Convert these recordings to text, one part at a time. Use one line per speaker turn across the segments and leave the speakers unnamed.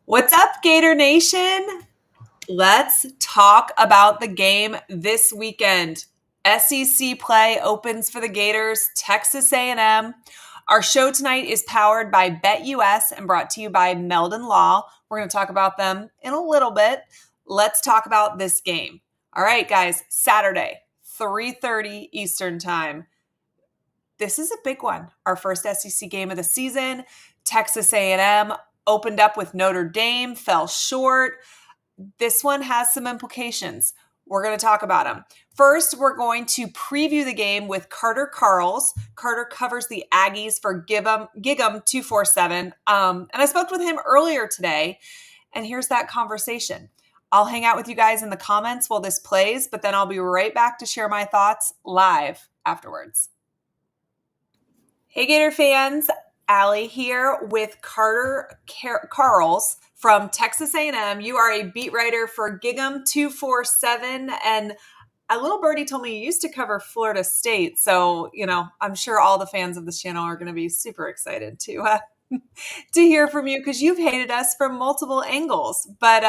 What's up, Gator Nation? Let's talk about the game this weekend. SEC play opens for the Gators, Texas A&M. Our show tonight is powered by BetUS and brought to you by Meldon Law. We're going to talk about them in a little bit. Let's talk about this game. All right, guys, Saturday, 3:30 Eastern Time. This is a big one. Our first SEC game of the season. Texas A&M opened up with Notre Dame, fell short. This one has some implications. We're going to talk about them. First, we're going to preview the game with Carter Karels. Carter covers the Aggies for GigEm247. And I spoke with him earlier today, and here's that conversation. I'll hang out with you guys in the comments while this plays, but then I'll be right back to share my thoughts live afterwards. Hey, Gator fans. Allie here with Carter Karels from Texas A&M. You are a beat writer for GigEm247, and a little birdie told me you used to cover Florida State. So, I'm sure all the fans of this channel are going to be super excited to hear from you because you've hated us from multiple angles. But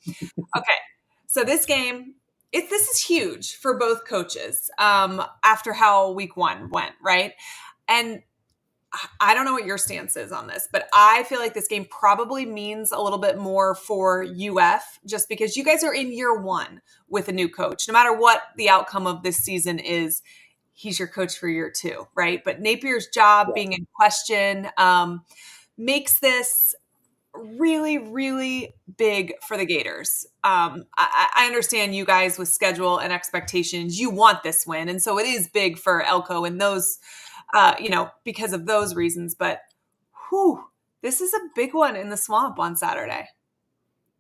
okay, so this game, this is huge for both coaches after how week one went, right? And I don't know what your stance is on this, but I feel like this game probably means a little bit more for UF just because you guys are in year one with a new coach. No matter what the outcome of this season is, he's your coach for year two, right? But Napier's job being in question makes this really, really big for the Gators. I understand you guys with schedule and expectations, you want this win. And so it is big for Elko and those because of those reasons. But this is a big one in the swamp on Saturday.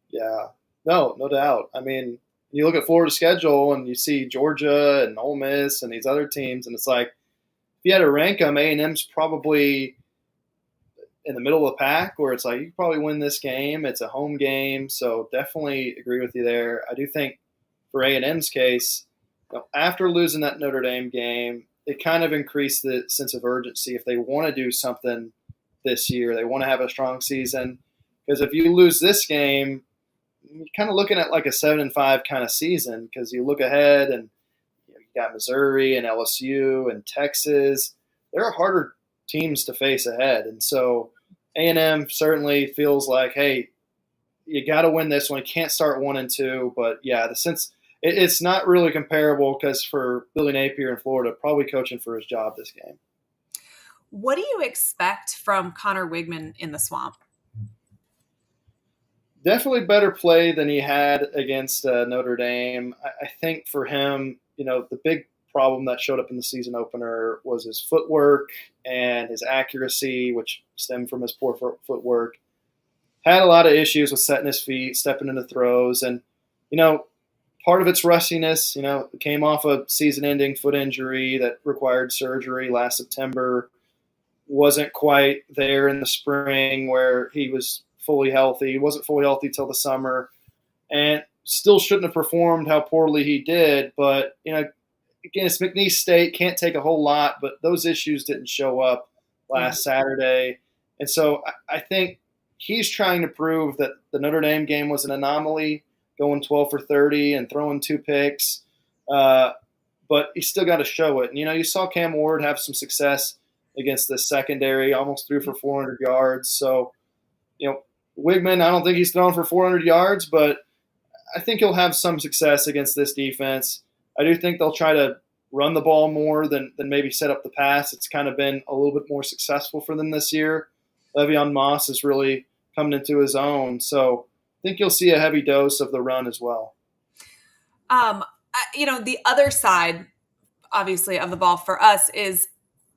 Yeah, no doubt. I mean, you look at Florida's schedule and you see Georgia and Ole Miss and these other teams, and it's like, if you had to rank them, A&M's probably in the middle of the pack where it's like, you could probably win this game. It's a home game, so definitely agree with you there. I do think for A&M's case, after losing that Notre Dame game, it kind of increased the sense of urgency if they want to do something this year. They want to have a strong season. Because if you lose this game, you're kind of looking at like a 7-5 kind of season because you look ahead and you got Missouri and LSU and Texas. There are harder teams to face ahead. And so A&M certainly feels like, hey, you got to win this one. You can't start 1-2. But, yeah, the sense – it's not really comparable because for Billy Napier in Florida, probably coaching for his job this game.
What do you expect from Connor Wigman in the swamp?
Definitely better play than he had against Notre Dame. I think for him, the big problem that showed up in the season opener was his footwork and his accuracy, which stemmed from his poor footwork. Had a lot of issues with setting his feet, stepping into throws, and, part of its rustiness, came off a season-ending foot injury that required surgery last September. Wasn't quite there in the spring where he was fully healthy. He wasn't fully healthy till the summer, and still shouldn't have performed how poorly he did. But again, it's McNeese State, can't take a whole lot, but those issues didn't show up last Saturday, and so I think he's trying to prove that the Notre Dame game was an anomaly, going 12 for 30 and throwing 2 picks. But you still got to show it. And, you saw Cam Ward have some success against the secondary, almost threw for 400 yards. So, Wigman, I don't think he's thrown for 400 yards, but I think he'll have some success against this defense. I do think they'll try to run the ball more than maybe set up the pass. It's kind of been a little bit more successful for them this year. Le'Veon Moss is really coming into his own. So, I think you'll see a heavy dose of the run as well.
The other side, obviously, of the ball for us is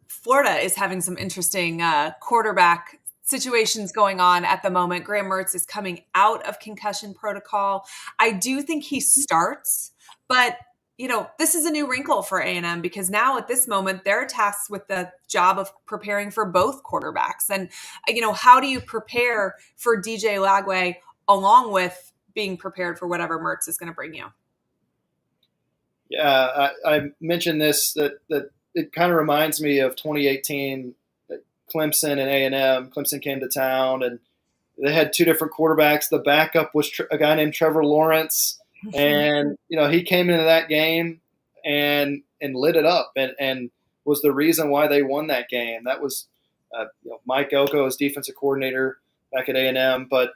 Florida is having some interesting quarterback situations going on at the moment. Graham Mertz is coming out of concussion protocol. I do think he starts, but this is a new wrinkle for A&M because now at this moment, they're tasked with the job of preparing for both quarterbacks. And, how do you prepare for DJ Lagway along with being prepared for whatever Mertz is going to bring you?
Yeah, I mentioned this, that it kind of reminds me of 2018, Clemson and A&M. Clemson came to town, and They had two different quarterbacks. The backup was a guy named Trevor Lawrence, and he came into that game and lit it up and was the reason why they won that game. That was Mike Elko as defensive coordinator back at A&M. But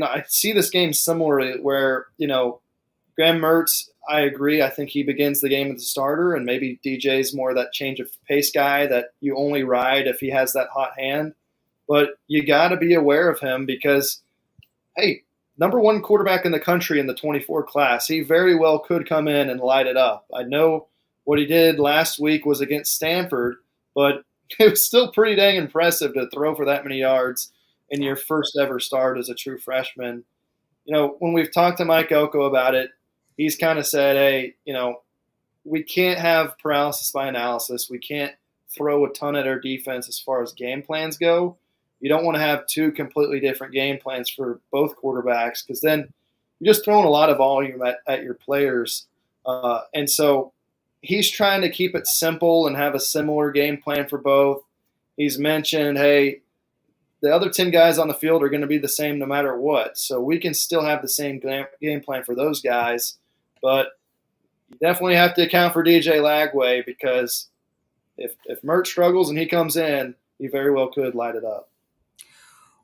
I see this game similarly where Graham Mertz, I agree. I think he begins the game as a starter, and maybe DJ's more that change of pace guy that you only ride if he has that hot hand. But you got to be aware of him because, hey, number one quarterback in the country in the 24 class, he very well could come in and light it up. I know what he did last week was against Stanford, but it was still pretty dang impressive to throw for that many yards in your first ever start as a true freshman. When we've talked to Mike Elko about it, he's kind of said, hey, we can't have paralysis by analysis. We can't throw a ton at our defense as far as game plans go. You don't want to have two completely different game plans for both quarterbacks because then you're just throwing a lot of volume at your players. And so he's trying to keep it simple and have a similar game plan for both. He's mentioned, hey, the other 10 guys on the field are going to be the same no matter what. So we can still have the same game plan for those guys. But you definitely have to account for DJ Lagway because if Mert struggles and he comes in, he very well could light it up.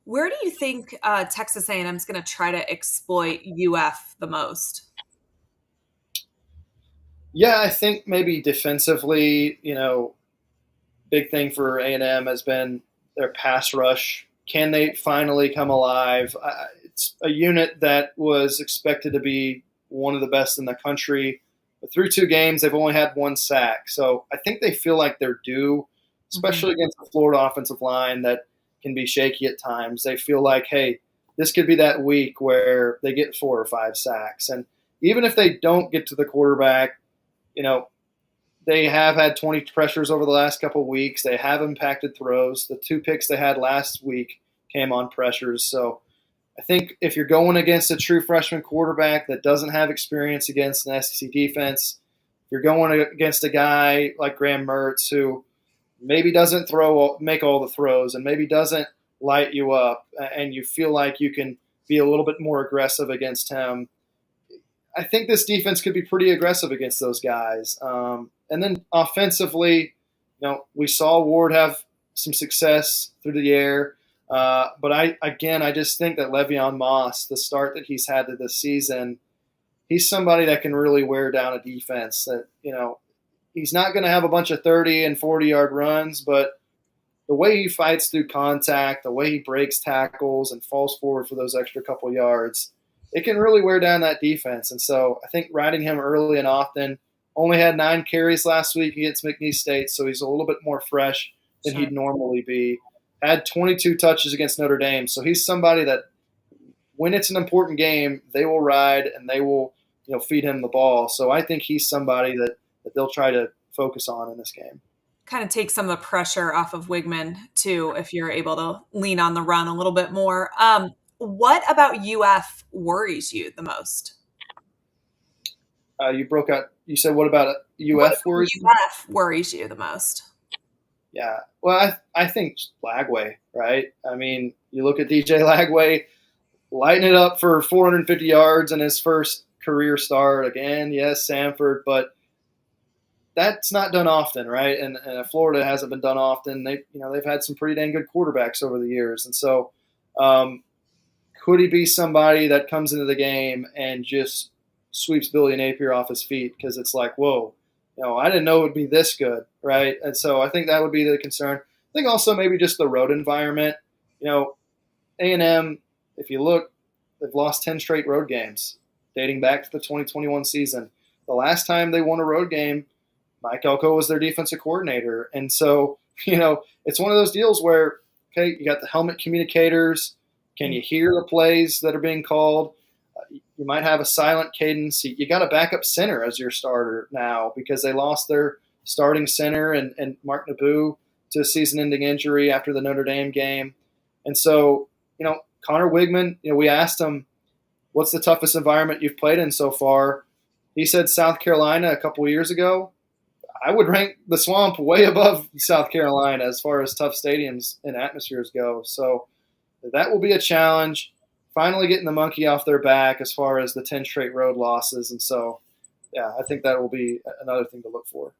Where do you think Texas A&M is going to try to exploit UF the most?
Yeah, I think maybe defensively, big thing for A&M has been their pass rush. Can they finally come alive? It's a unit that was expected to be one of the best in the country. But through two games, they've only had one sack. So I think they feel like they're due, especially against the Florida offensive line that can be shaky at times. They feel like, hey, this could be that week where they get 4 or 5 sacks. And even if they don't get to the quarterback, they have had 20 pressures over the last couple of weeks. They have impacted throws. The 2 picks they had last week came on pressures. So I think if you're going against a true freshman quarterback that doesn't have experience against an SEC defense, if you're going against a guy like Graham Mertz who maybe doesn't make all the throws and maybe doesn't light you up and you feel like you can be a little bit more aggressive against him, I think this defense could be pretty aggressive against those guys. And then offensively, we saw Ward have some success through the air. But I just think that Le'Veon Moss, the start that he's had to this season, he's somebody that can really wear down a defense. That he's not going to have a bunch of 30 and 40-yard runs, but the way he fights through contact, the way he breaks tackles and falls forward for those extra couple yards, it can really wear down that defense. And so I think riding him early and often. Only had 9 carries last week against McNeese State, so he's a little bit more fresh than he'd normally be. Had 22 touches against Notre Dame, so he's somebody that when it's an important game, they will ride and they will feed him the ball. So I think he's somebody that they'll try to focus on in this game.
Kind of take some of the pressure off of Wigman, too, if you're able to lean on the run a little bit more. What about UF worries you the most?
You broke out. You said, what about UF worries you?
UF worries you the most?
Yeah. Well, I think Lagway, right? I mean, you look at DJ Lagway lighting it up for 450 yards in his first career start. Again, yes, Samford, but that's not done often, right? And Florida hasn't been done often. They've had some pretty dang good quarterbacks over the years. And so could he be somebody that comes into the game and just sweeps Billy Napier off his feet because it's like, whoa, I didn't know it would be this good, right? And so I think that would be the concern. I think also maybe just the road environment. A&M, if you look, they've lost 10 straight road games dating back to the 2021 season. The last time they won a road game, Mike Elko was their defensive coordinator. And so, it's one of those deals where, okay, you got the helmet communicators. Can you hear the plays that are being called? You might have a silent cadence. You got a backup center as your starter now because they lost their starting center and Mark Naboo to a season-ending injury after the Notre Dame game. And so, Connor Wigman, we asked him, what's the toughest environment you've played in so far? He said South Carolina a couple of years ago. I would rank the Swamp way above South Carolina as far as tough stadiums and atmospheres go. So that will be a challenge. Finally getting the monkey off their back as far as the 10 straight road losses. And so, yeah, I think that will be another thing to look for.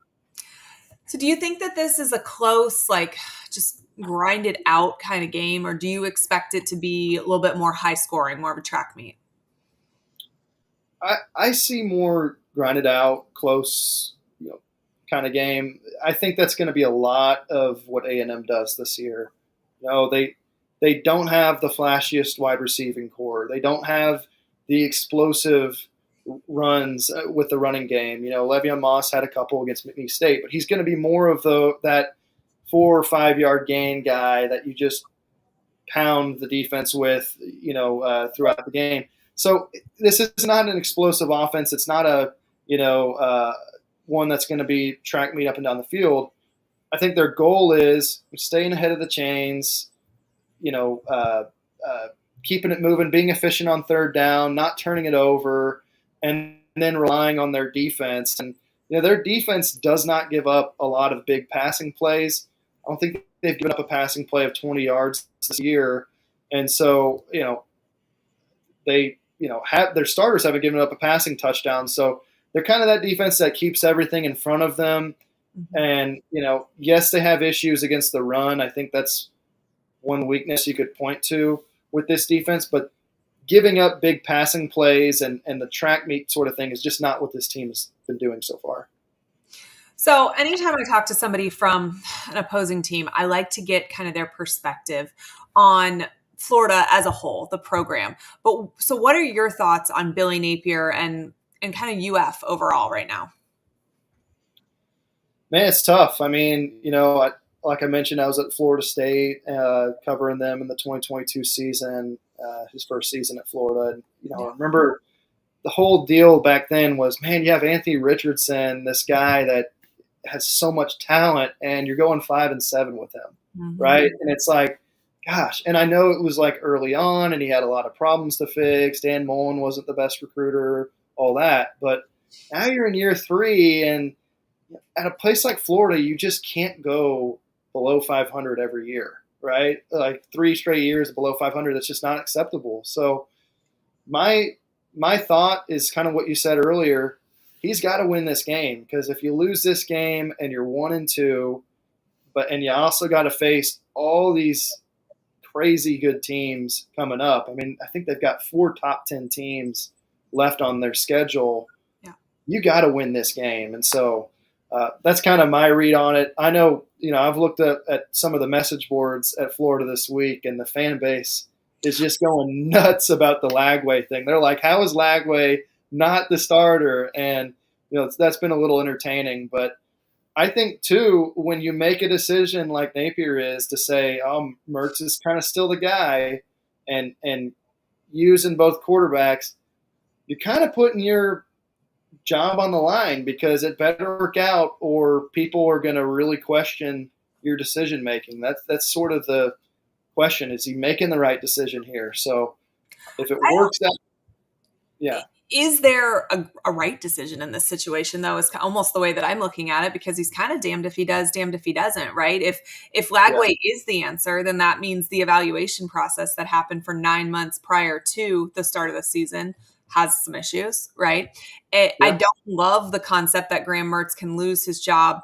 So do you think that this is a close, like just grind it out kind of game, or do you expect it to be a little bit more high scoring, more of a track meet?
I see more grinded out, close, kind of game. I think that's going to be a lot of what A&M does this year. They don't have the flashiest wide receiving core. They don't have the explosive runs with the running game. Le'Veon Moss had a couple against McNeese State, but he's going to be more of that 4 or 5 yard gain guy that you just pound the defense with, throughout the game. So this is not an explosive offense. It's not a, one that's going to be track meet up and down the field. I think their goal is staying ahead of the chains, keeping it moving, being efficient on third down, not turning it over, and then relying on their defense. And their defense does not give up a lot of big passing plays. I don't think they've given up a passing play of 20 yards this year. And so, they, have their starters haven't given up a passing touchdown. So they're kind of that defense that keeps everything in front of them. Mm-hmm. And, yes, they have issues against the run. I think that's one weakness you could point to with this defense. But giving up big passing plays and the track meet sort of thing is just not what this team has been doing so far.
So anytime I talk to somebody from an opposing team, I like to get kind of their perspective on Florida as a whole, the program. But so what are your thoughts on Billy Napier and kind of UF overall right now?
Man, it's tough. I mean, like I mentioned, I was at Florida State covering them in the 2022 season, his first season at Florida. And, I remember the whole deal back then was, man, you have Anthony Richardson, this guy that has so much talent, and you're going 5-7 with him, mm-hmm. right? And it's like, gosh. And I know it was like early on, and he had a lot of problems to fix. Dan Mullen wasn't the best recruiter, all that. But now you're in year 3, and at a place like Florida, you just can't go below 500 every year, right? Like 3 straight years below 500, that's just not acceptable. So my thought is kind of what you said earlier. He's got to win this game, because if you lose this game and you're 1-2, and you also got to face all these crazy good teams coming up. I mean, I think they've got 4 top 10 teams left on their schedule. Yeah. You got to win this game. And so that's kind of my read on it. I know, I've looked at some of the message boards at Florida this week, and the fan base is just going nuts about the Lagway thing. They're like, how is Lagway not the starter? And, that's been a little entertaining. But I think, too, when you make a decision like Napier is to say, Mertz is kind of still the guy, and using both quarterbacks, you're kind of putting your job on the line, because it better work out or people are going to really question your decision making. That's sort of the question. Is he making the right decision here? So if it works out, yeah.
Is there a right decision in this situation, though, is almost the way that I'm looking at it, because he's kind of damned if he does, damned if he doesn't, right? If Lagway is the answer, then that means the evaluation process that happened for 9 months prior to the start of the season has some issues, right? I don't love the concept that Graham Mertz can lose his job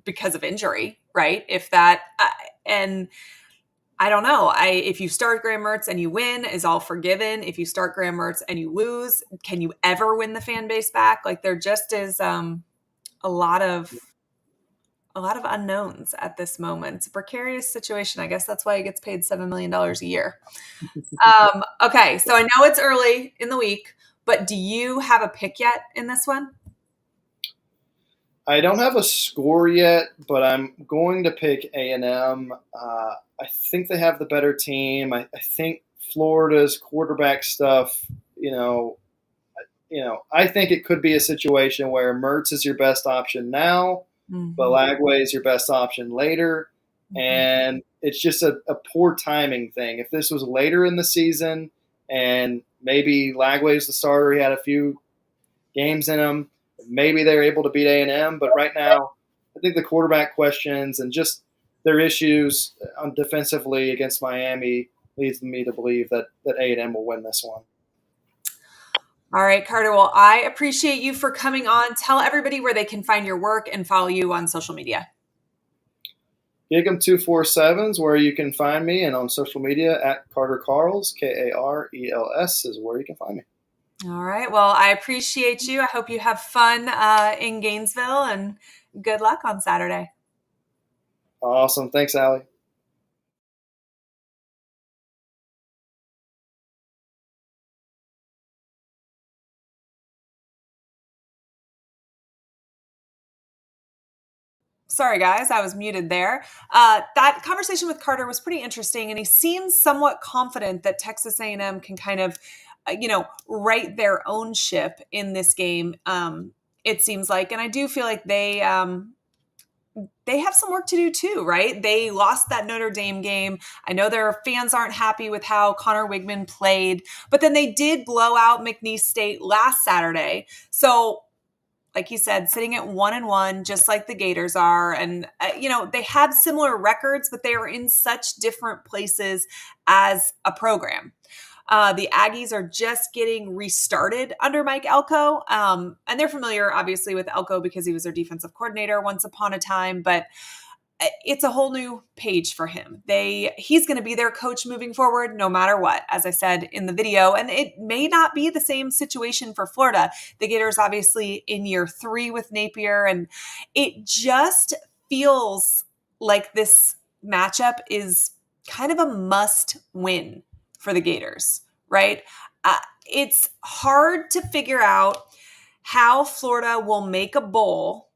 because of injury, right? And I don't know. If you start Graham Mertz and you win, is all forgiven. If you start Graham Mertz and you lose, can you ever win the fan base back? Like, there just is a lot of unknowns at this moment. It's a precarious situation. I guess that's why he gets paid $7 million a year. Okay, so I know it's early in the week, but do you have a pick yet in this one?
I don't have a score yet, but I'm going to pick A&M. I think they have the better team. I think Florida's quarterback stuff, I think it could be a situation where Mertz is your best option now, mm-hmm. but Lagway is your best option later. Mm-hmm. And it's just a poor timing thing. If this was later in the season and maybe Lagway's the starter, he had a few games in him, maybe they're able to beat A&M. But right now, I think the quarterback questions and just their issues on defensively against Miami leads me to believe that A&M will win this one.
All right, Carter. Well, I appreciate you for coming on. Tell everybody where they can find your work and follow you on social media.
GigEm247 is where you can find me, and on social media at Carter Karels, Karels is where you can find me.
All right. Well, I appreciate you. I hope you have fun in Gainesville, and good luck on Saturday.
Awesome. Thanks, Allie.
Sorry, guys, I was muted there. That conversation with Carter was pretty interesting, and he seems somewhat confident that Texas A&M can kind of, right their own ship in this game. It seems like, and I do feel like they have some work to do too, right? They lost that Notre Dame game. I know their fans aren't happy with how Connor Wigman played, but then they did blow out McNeese State last Saturday. So, like he said, sitting at 1-1, just like the Gators are. And, they have similar records, but they are in such different places as a program. The Aggies are just getting restarted under Mike Elko. And they're familiar, obviously, with Elko because he was their defensive coordinator once upon a time. But it's a whole new page for him. He's going to be their coach moving forward, no matter what, as I said in the video. And it may not be the same situation for Florida. The Gators obviously in year 3 with Napier, and it just feels like this matchup is kind of a must win for the Gators, right? It's hard to figure out how Florida will make a bowl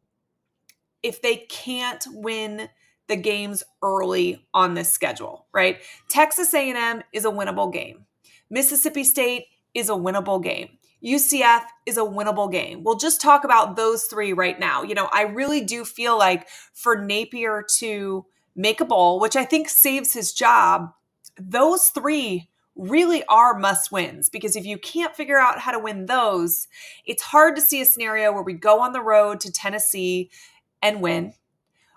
if they can't win the games early on this schedule, right? Texas A&M is a winnable game. Mississippi State is a winnable game. UCF is a winnable game. We'll just talk about those 3 right now. I really do feel like for Napier to make a bowl, which I think saves his job, those 3 really are must wins, because if you can't figure out how to win those, it's hard to see a scenario where we go on the road to Tennessee and win,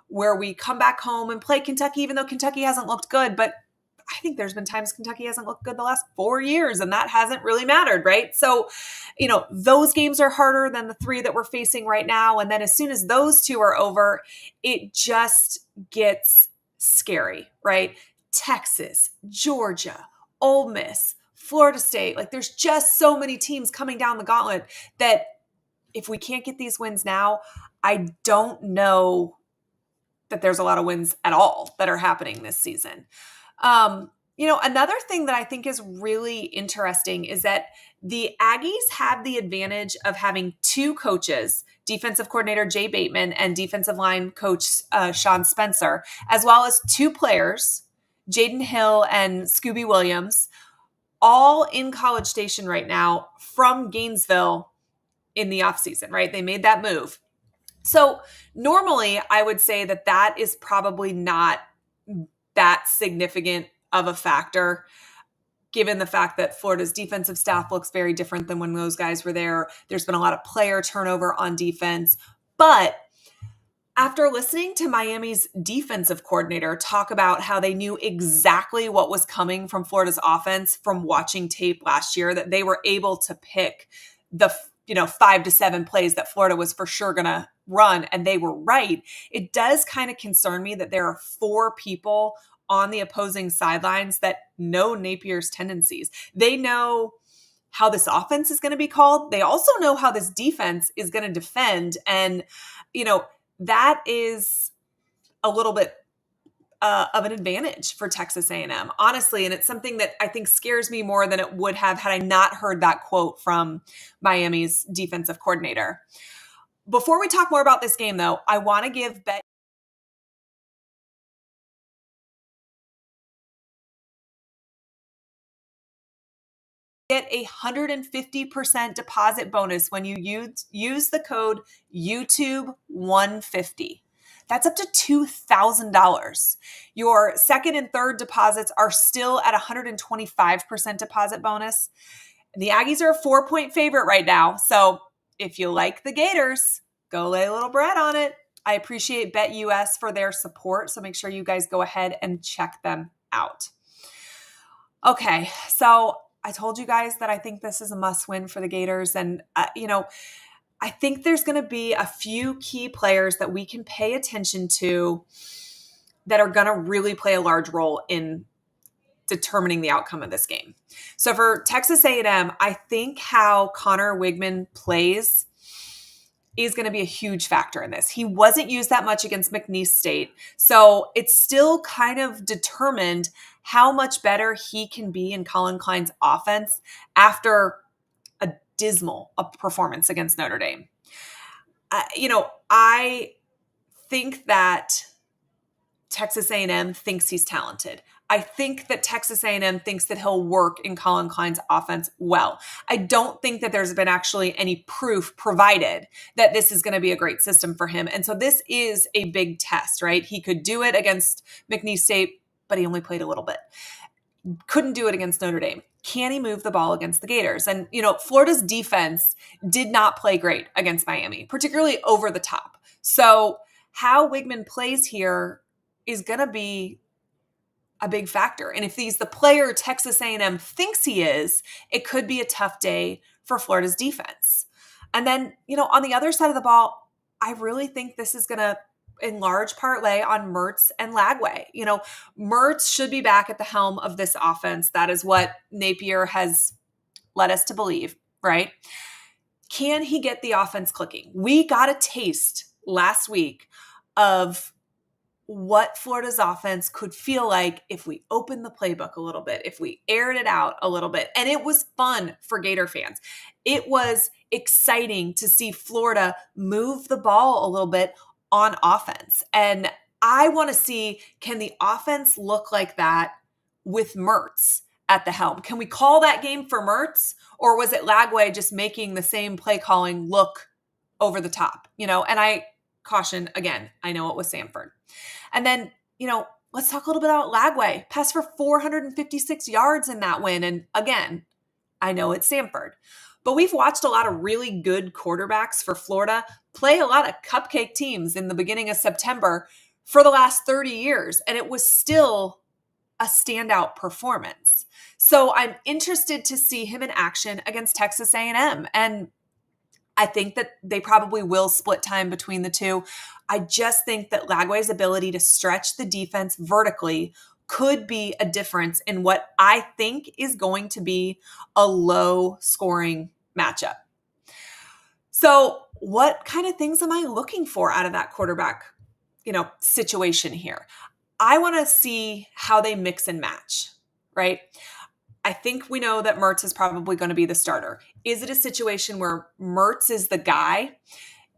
where we come back home and play Kentucky, even though Kentucky hasn't looked good. But I think there's been times Kentucky hasn't looked good the last 4 years, and that hasn't really mattered, right? So, those games are harder than the 3 that we're facing right now. And then as soon as those 2 are over, it just gets scary, right? Texas, Georgia, Ole Miss, Florida State. Like, there's just so many teams coming down the gauntlet that if we can't get these wins now, I don't know that there's a lot of wins at all that are happening this season. Another thing that I think is really interesting is that the Aggies have the advantage of having 2 coaches, defensive coordinator Jay Bateman and defensive line coach Sean Spencer, as well as 2 players, Jaden Hill and Scooby Williams, all in College Station right now from Gainesville in the offseason, right? They made that move. So normally I would say that is probably not that significant of a factor, given the fact that Florida's defensive staff looks very different than when those guys were there. There's been a lot of player turnover on defense. But after listening to Miami's defensive coordinator talk about how they knew exactly what was coming from Florida's offense from watching tape last year, that they were able to pick the 5 to 7 plays that Florida was for sure going to run, and they were right, it does kind of concern me that there are 4 people on the opposing sidelines that know Napier's tendencies. They know how this offense is going to be called. They also know how this defense is going to defend. And, that is a little bit of an advantage for Texas A&M, honestly. And it's something that I think scares me more than it would have had I not heard that quote from Miami's defensive coordinator. Before we talk more about this game, though, I want to give get a 150% deposit bonus when you use the code YouTube150. That's up to $2,000. Your second and third deposits are still at 125% deposit bonus. The Aggies are a 4-point favorite right now. So if you like the Gators, go lay a little bread on it. I appreciate BetUS for their support. So make sure you guys go ahead and check them out. Okay, so I told you guys that I think this is a must-win for the Gators, and I think there's going to be a few key players that we can pay attention to that are going to really play a large role in determining the outcome of this game. So for Texas A&M, I think how Connor Wigman plays is going to be a huge factor in this. He wasn't used that much against McNeese State, so it's still kind of determined how much better he can be in Colin Klein's offense after a dismal performance against Notre Dame. I think that Texas A&M thinks he's talented. I think that Texas A&M thinks that he'll work in Colin Klein's offense well. I don't think that there's been actually any proof provided that this is going to be a great system for him. And so this is a big test, right? He could do it against McNeese State, but he only played a little bit. Couldn't do it against Notre Dame. Can he move the ball against the Gators? And, Florida's defense did not play great against Miami, particularly over the top. So how Wigman plays here is going to be a big factor. And if he's the player Texas A&M thinks he is, it could be a tough day for Florida's defense. And then, on the other side of the ball, I really think this is going to, in large part, lay on Mertz and Lagway. Mertz should be back at the helm of this offense. That is what Napier has led us to believe, right? Can he get the offense clicking? We got a taste last week of what Florida's offense could feel like if we opened the playbook a little bit, if we aired it out a little bit. And it was fun for Gator fans. It was exciting to see Florida move the ball a little bit on offense. And I want to see, can the offense look like that with Mertz at the helm? Can we call that game for Mertz? Or was it Lagway just making the same play calling look over the top? And I caution, again, I know it was Samford. And then, let's talk a little bit about Lagway. Passed for 456 yards in that win. And again, I know it's Samford. But we've watched a lot of really good quarterbacks for Florida play a lot of cupcake teams in the beginning of September for the last 30 years. And it was still a standout performance. So I'm interested to see him in action against Texas A&M. And I think that they probably will split time between the two. I just think that Lagway's ability to stretch the defense vertically could be a difference in what I think is going to be a low-scoring matchup. So what kind of things am I looking for out of that quarterback, situation here? I want to see how they mix and match, right? I think we know that Mertz is probably going to be the starter. Is it a situation where Mertz is the guy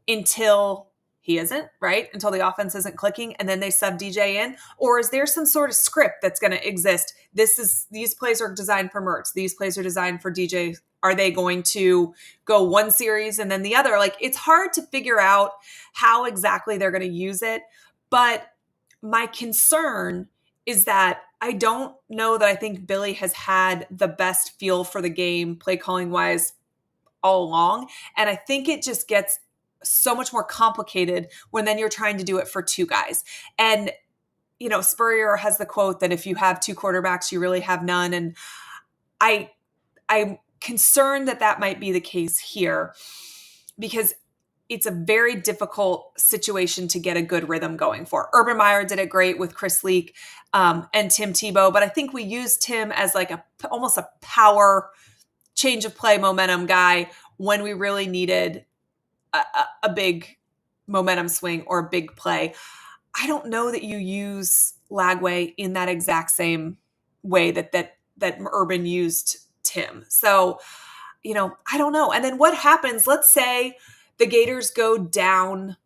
until he isn't, right? Until the offense isn't clicking and then they sub DJ in? Or is there some sort of script that's going to exist? These plays are designed for Mertz. These plays are designed for DJ. Are they going to go one series and then the other? It's hard to figure out how exactly they're going to use it. But my concern is that I don't know that I think Billy has had the best feel for the game, play calling wise, all along. And I think it just gets so much more complicated when then you're trying to do it for two guys. And, Spurrier has the quote that if you have two quarterbacks, you really have none. And I'm concerned that that might be the case here because it's a very difficult situation to get a good rhythm going for. Urban Meyer did it great with Chris Leak and Tim Tebow, but I think we used Tim as almost a power change of play momentum guy when we really needed a big momentum swing or a big play. I don't know that you use Lagway in that exact same way that Urban used Tim. So, I don't know. And then what happens? Let's say the Gators go down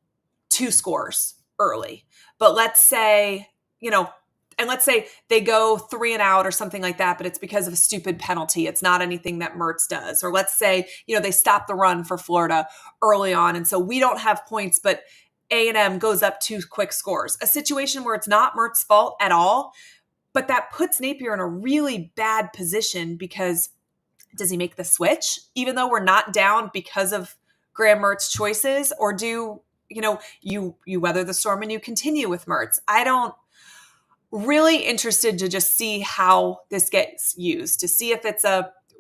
2 scores early, but let's say they go 3 and out or something like that, but it's because of a stupid penalty. It's not anything that Mertz does. Or let's say, they stop the run for Florida early on. And so we don't have points, but A&M goes up 2 quick scores. A situation where it's not Mertz's fault at all, but that puts Napier in a really bad position because does he make the switch even though we're not down because of Graham Mertz's choices, or do you weather the storm and you continue with Mertz? I don't really interested to just see how this gets used, to see if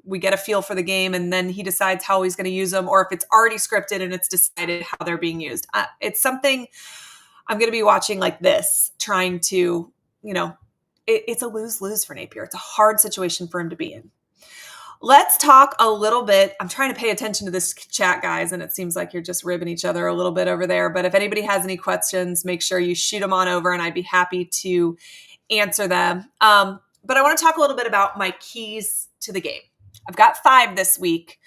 we get a feel for the game and then he decides how he's going to use them, or if it's already scripted and it's decided how they're being used. It's something I'm going to be watching like this, trying to, it's a lose-lose for Napier. It's a hard situation for him to be in. Let's talk a little bit. I'm trying to pay attention to this chat, guys, and it seems like you're just ribbing each other a little bit over there. But if anybody has any questions, make sure you shoot them on over and I'd be happy to answer them. But I want to talk a little bit about my keys to the game. I've got 5 this week.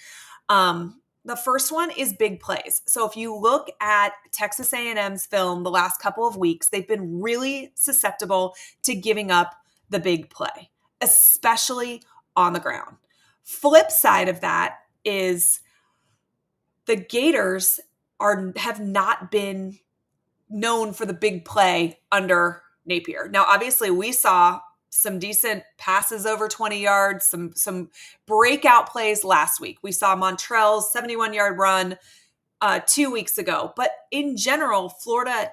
The first one is big plays. So if you look at Texas A&M's film the last couple of weeks, they've been really susceptible to giving up the big play, especially on the ground. Flip side of that is the Gators have not been known for the big play under Napier. Now, obviously, we saw some decent passes over 20 yards, some breakout plays last week. We saw Montrell's 71-yard run 2 weeks ago. But in general, Florida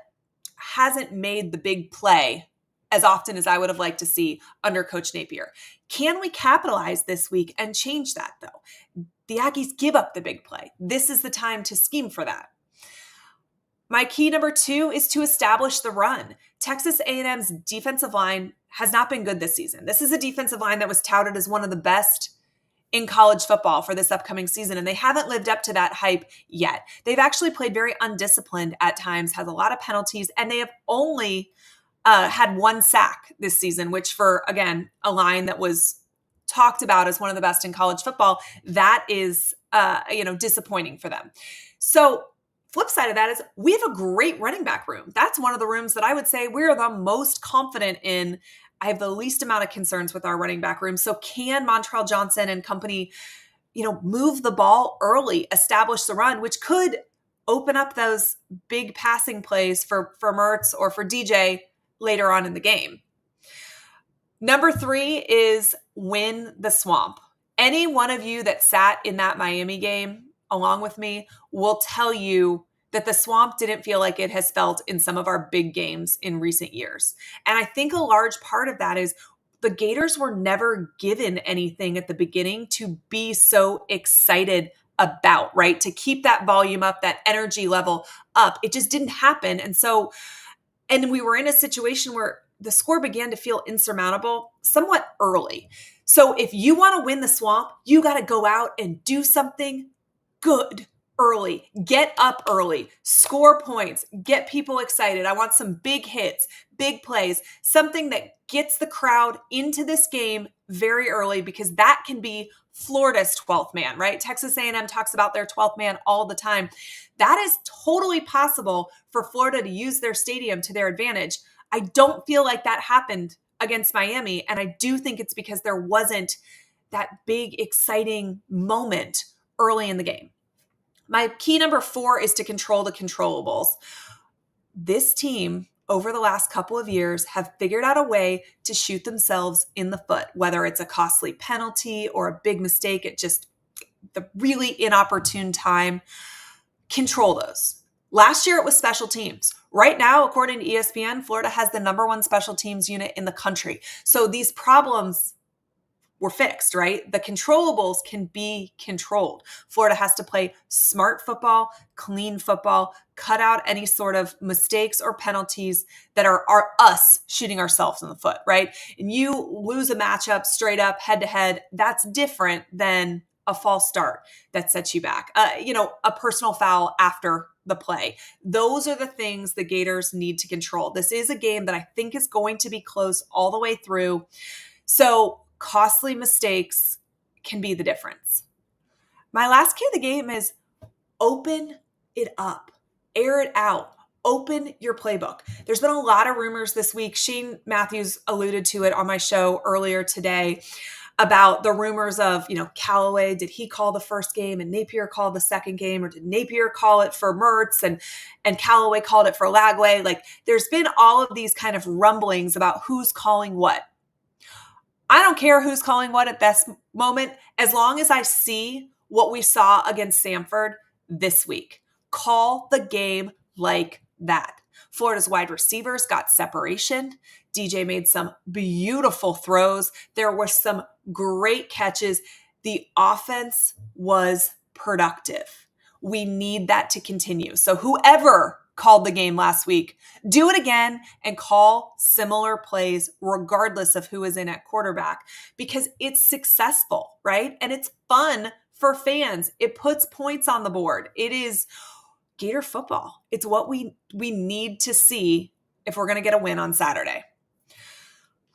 hasn't made the big play as often as I would have liked to see under Coach Napier. Can we capitalize this week and change that, though? The Aggies give up the big play. This is the time to scheme for that. My key number 2 is to establish the run. Texas A&M's defensive line has not been good this season. This is a defensive line that was touted as one of the best in college football for this upcoming season, and they haven't lived up to that hype yet. They've actually played very undisciplined at times, has a lot of penalties, and they have only had 1 sack this season, which for, again, a line that was talked about as one of the best in college football, that is, disappointing for them. So flip side of that is we have a great running back room. That's one of the rooms that I would say we're the most confident in. I have the least amount of concerns with our running back room. So can Montrell Johnson and company, move the ball early, establish the run, which could open up those big passing plays for Mertz or for DJ later on in the game. Number 3 is win the swamp. Any one of you that sat in that Miami game along with me will tell you that the swamp didn't feel like it has felt in some of our big games in recent years. And I think a large part of that is the Gators were never given anything at the beginning to be so excited about, right? To keep that volume up, that energy level up. It just didn't happen. And we were in a situation where the score began to feel insurmountable somewhat early. So if you want to win the swamp, you got to go out and do something good early. Get up early, score points, get people excited. I want some big hits, big plays, something that gets the crowd into this game very early, because that can be Florida's 12th man, right? Texas A&M talks about their 12th man all the time. That is totally possible for Florida to use their stadium to their advantage. I don't feel like that happened against Miami, and I do think it's because there wasn't that big, exciting moment early in the game. My key number 4 is to control the controllables. This team, over the last couple of years, have figured out a way to shoot themselves in the foot, whether it's a costly penalty or a big mistake at just the really inopportune time. Control those. Last year, it was special teams. Right now, according to ESPN, Florida has the number 1 special teams unit in the country. So these problems were fixed, right? The controllables can be controlled. Florida has to play smart football, clean football, cut out any sort of mistakes or penalties that are us shooting ourselves in the foot, right? And you lose a matchup straight up, head to head, that's different than a false start that sets you back. A personal foul after the play. Those are the things the Gators need to control. This is a game that I think is going to be close all the way through. So costly mistakes can be the difference. My last key of the game is open it up, air it out, open your playbook. There's been a lot of rumors this week. Shane Matthews alluded to it on my show earlier today about the rumors of, Callaway, did he call the first game and Napier call the second game, or did Napier call it for Mertz and Callaway called it for Lagway? Like, there's been all of these kind of rumblings about who's calling what. I don't care who's calling what at this moment, as long as I see what we saw against Samford this week. Call the game like that. Florida's wide receivers got separation. DJ made some beautiful throws. There were some great catches. The offense was productive. We need that to continue. So whoever called the game last week, do it again and call similar plays regardless of who is in at quarterback, because it's successful, right? And it's fun for fans. It puts points on the board. It is Gator football. It's what we need to see if we're going to get a win on Saturday.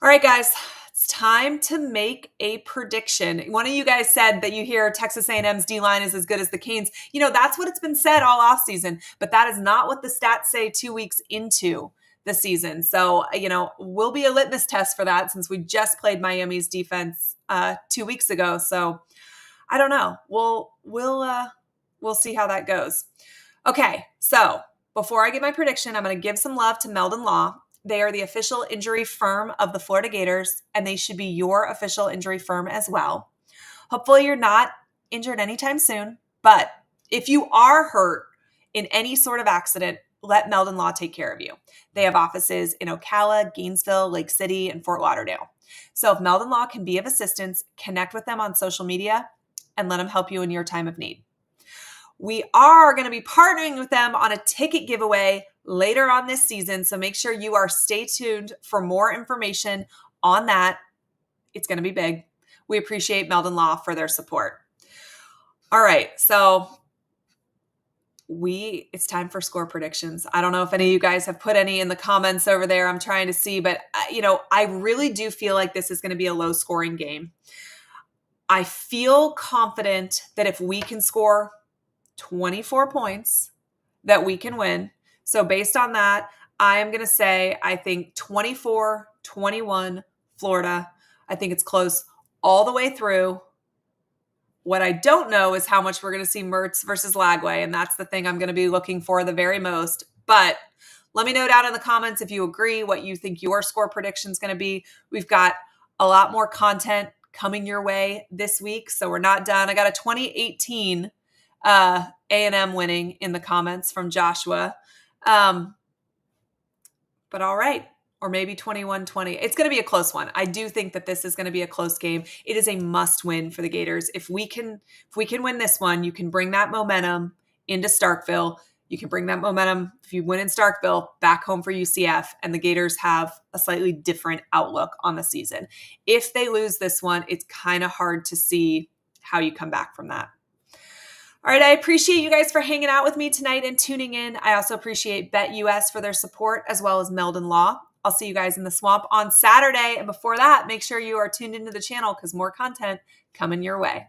All right, guys, it's time to make a prediction. One of you guys said that you hear Texas A&M's D-line is as good as the Canes. You know, that's what it's been said all offseason, but that is not what the stats say 2 weeks into the season. So, you know, we'll be a litmus test for that since we just played Miami's defense 2 weeks ago. So I don't know. We'll see how that goes. Okay, so before I give my prediction, I'm going to give some love to Meldon Law. They are the official injury firm of the Florida Gators, and they should be your official injury firm as well. Hopefully you're not injured anytime soon, but if you are hurt in any sort of accident, let Meldon Law take care of you. They have offices in Ocala, Gainesville, Lake City, and Fort Lauderdale. So if Meldon Law can be of assistance, connect with them on social media and let them help you in your time of need. We are going to be partnering with them on a ticket giveaway later on this season, so make sure you are stay tuned for more information on that. It's going to be big. We appreciate Meldon Law for their support. All right, so it's time for score predictions. I don't know if any of you guys have put any in the comments over there. I'm trying to see, but I really do feel like this is going to be a low-scoring game. I feel confident that if we can score 24 points, that we can win. So based on that, I am going to say, I think 24-21 Florida. I think it's close all the way through. What I don't know is how much we're going to see Mertz versus Lagway, and that's the thing I'm going to be looking for the very most. But let me know down in the comments if you agree, what you think your score prediction is going to be. We've got a lot more content coming your way this week, so we're not done. I got a 2018 A&M winning in the comments from Joshua. But all right. Or maybe 21-20. It's going to be a close one. I do think that this is going to be a close game. It is a must win for the Gators. If we can win this one, you can bring that momentum into Starkville. You can bring that momentum, if you win in Starkville, back home for UCF, and the Gators have a slightly different outlook on the season. If they lose this one, it's kind of hard to see how you come back from that. All right, I appreciate you guys for hanging out with me tonight and tuning in. I also appreciate BetUS for their support, as well as Meldon Law. I'll see you guys in the swamp on Saturday. And before that, make sure you are tuned into the channel because more content coming your way.